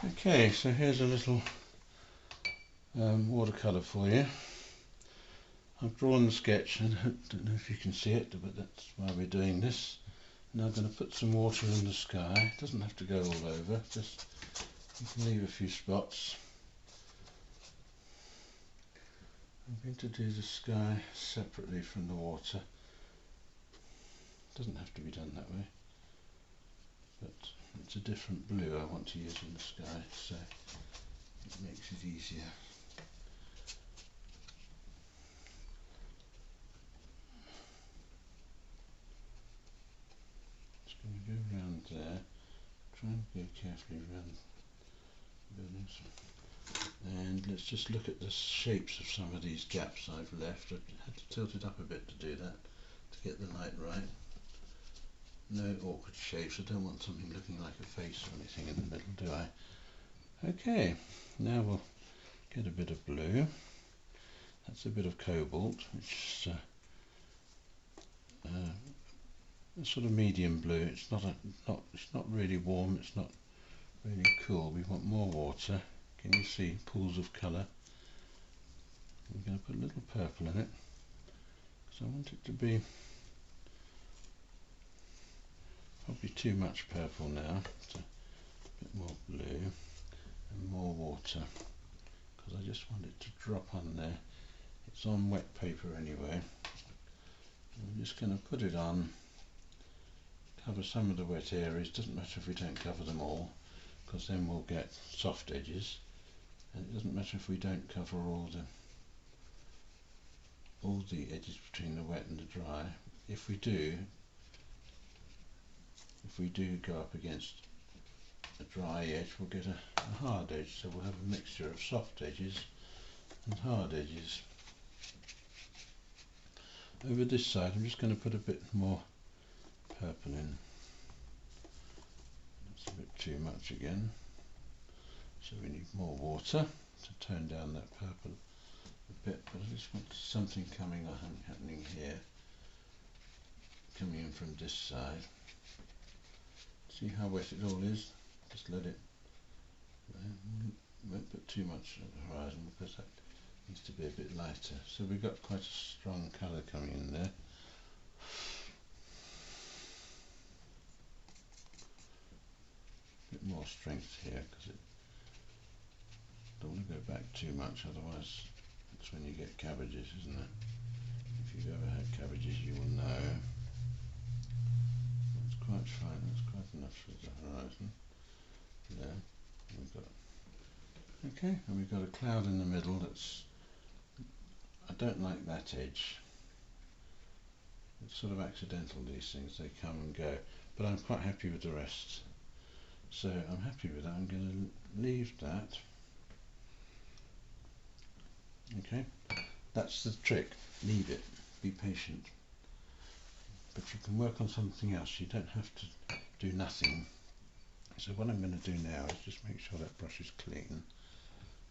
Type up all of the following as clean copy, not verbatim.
Okay, so here's a little watercolour for you. I've drawn the sketch, and I don't know if you can see it, but that's why we're doing this. Now I'm going to put some water in the sky. It doesn't have to go all over, just you can leave a few spots. I'm going to do the sky separately from the water. It doesn't have to be done that way, but it's a different blue I want to use in the sky, so it makes it easier. Just going to go around there, try and go carefully around the buildings, and let's just look at the shapes of some of these gaps I've left. I had to tilt it up a bit to do that, to get the light right. No awkward shapes. I don't want something looking like a face or anything in the middle, do I? Okay, now we'll get a bit of blue. That's a bit of cobalt, which is a sort of medium blue. It's not really warm. It's not really cool. We want more water. Can you see pools of colour? I'm going to put a little purple in it because I want it to be probably too much purple now. So a bit more blue and more water, because I just want it to drop on there. It's on wet paper anyway. I'm just going to put it on, cover some of the wet areas. Doesn't matter if we don't cover them all, because then we'll get soft edges, and it doesn't matter if we don't cover all the edges between the wet and the dry. If we do go up against a dry edge, we'll get a hard edge, so we'll have a mixture of soft edges and hard edges. Over this side I'm just going to put a bit more purple in. That's a bit too much again, so we need more water to tone down that purple a bit, but I just want something happening here, coming in from this side. See how wet it all is? Just let it, won't put too much at the horizon because that needs to be a bit lighter. So we've got quite a strong colour coming in there. A bit more strength here because it don't want to go back too much, otherwise that's when you get cabbages, isn't it? If you've ever had cabbages you will know. That's quite fine, that's quite enough for the horizon. There, we've got, okay, and we've got a cloud in the middle. That's, I don't like that edge. It's sort of accidental, these things, they come and go, but I'm quite happy with the rest. So I'm happy with that. I'm going to leave that. Okay, that's the trick. Leave it. Be patient. But you can work on something else. You don't have to do nothing. So what I'm going to do now is just make sure that brush is clean.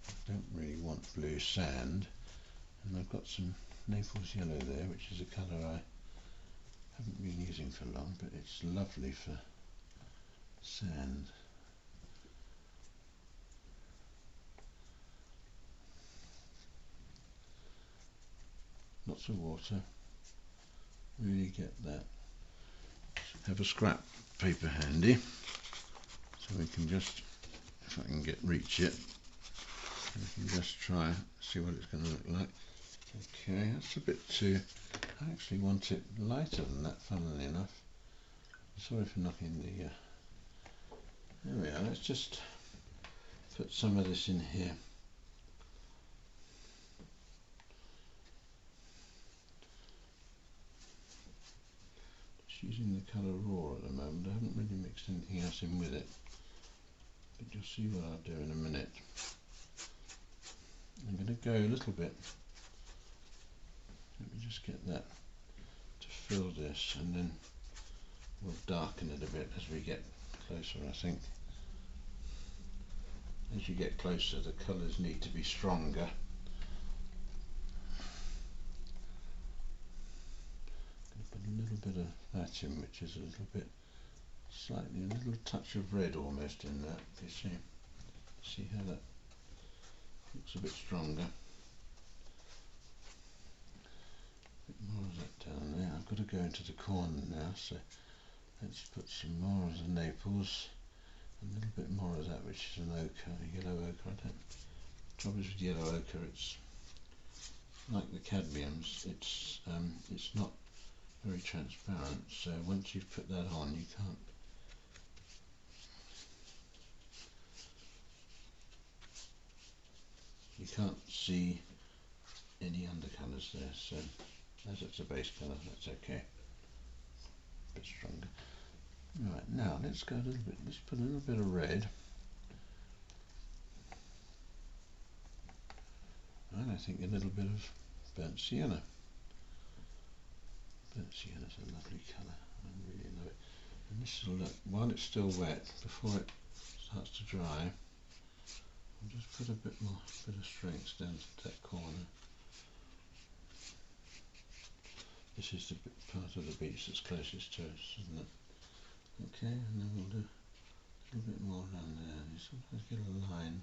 I don't really want blue sand, and I've got some Naples yellow there, which is a colour I haven't been using for long, but it's lovely for sand. Lots of water. Really get that. Have a scrap paper handy, so we can just, if I can reach it, we can just try see what it's going to look like. Okay, that's a bit too, I actually want it lighter than that, funnily enough. Sorry for knocking the, there we are. Let's just put some of this in here. Just using the colour raw at the moment. I haven't really mixed anything else in with it, but you'll see what I'll do in a minute. I'm going to go a little bit, let me just get that to fill this, and then we'll darken it a bit as we get closer. I think as you get closer the colours need to be stronger. Put a little bit of that in, which is a little bit, a little touch of red almost in that, you see. See how that looks a bit stronger. A bit more of that down there. I've got to go into the corner now, so let's put some more of the Naples, a little bit more of that, which is an ochre, a yellow ochre. The trouble is with yellow ochre, it's like the cadmiums, it's not very transparent, so once you've put that on you can't see any undercolours there, so as it's a base colour, that's okay. A bit stronger. Right, now let's go a little bit, let's put a little bit of red, and I think a little bit of burnt sienna. Burnt sienna is a lovely colour, I really love it. And this will look, while it's still wet, before it starts to dry, I'll just put a bit of strength down to that corner. This is the part of the beach that's closest to us, isn't it? Okay, and then we'll do a little bit more around there. You sometimes get a line.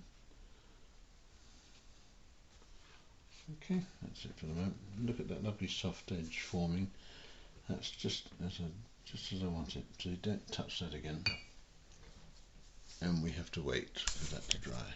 Okay, that's it for the moment. Look at that lovely soft edge forming. That's just as I want it. So you don't touch that again. And we have to wait for that to dry.